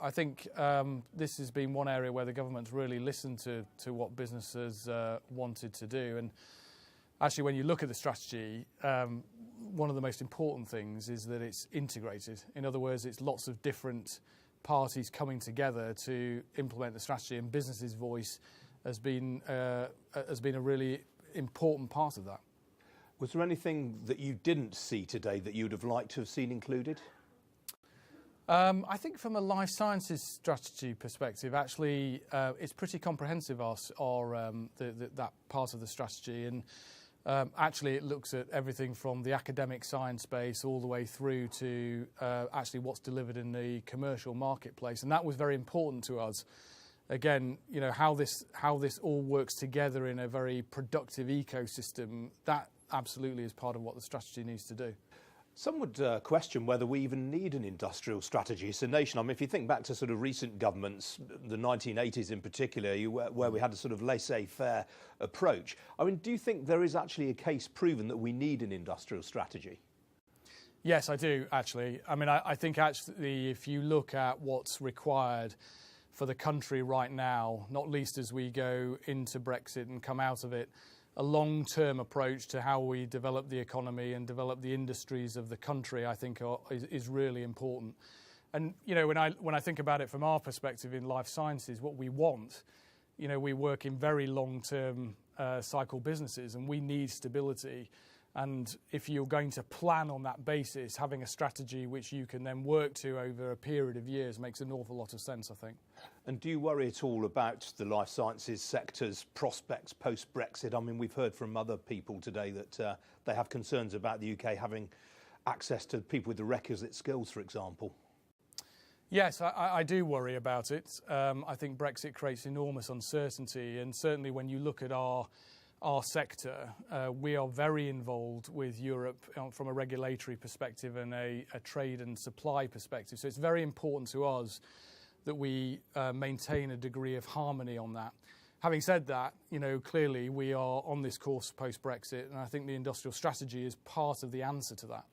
I think this has been one area where the government's really listened to what businesses wanted to do. And actually, when you look at the strategy, one of the most important things is that it's integrated. In other words, it's lots of different parties coming together to implement the strategy, and businesses' voice has been a really important part of that. Was there anything that you didn't see today that you'd have liked to have seen included? I think from a life sciences strategy perspective, actually, it's pretty comprehensive, that part of the strategy. And actually, it looks at everything from the academic science base all the way through to actually what's delivered in the commercial marketplace. And that was very important to us. Again, how this all works together in a very productive ecosystem, that absolutely is part of what the strategy needs to do. Some would question whether we even need an industrial strategy as a nation. I mean, if you think back to sort of recent governments, the 1980s in particular, where we had a sort of laissez-faire approach. I mean, do you think there is actually a case proven that we need an industrial strategy? Yes, I do, actually. I mean, I think actually if you look at what's required for the country right now, not least as we go into Brexit and come out of it, a long-term approach to how we develop the economy and develop the industries of the country, I think, is really important. And when I think about it from our perspective in life sciences, what we want, we work in very long-term cycle businesses, and we need stability. And if you're going to plan on that basis, having a strategy which you can then work to over a period of years makes an awful lot of sense, I think. And do you worry at all about the life sciences sector's prospects post-Brexit? I mean, we've heard from other people today that they have concerns about the UK having access to people with the requisite skills, for example. Yes, I do worry about it. I think Brexit creates enormous uncertainty, and certainly when you look at our sector, we are very involved with Europe from a regulatory perspective and a trade and supply perspective. So it's very important to us that we maintain a degree of harmony on that. Having said that, clearly we are on this course post-Brexit, and I think the industrial strategy is part of the answer to that.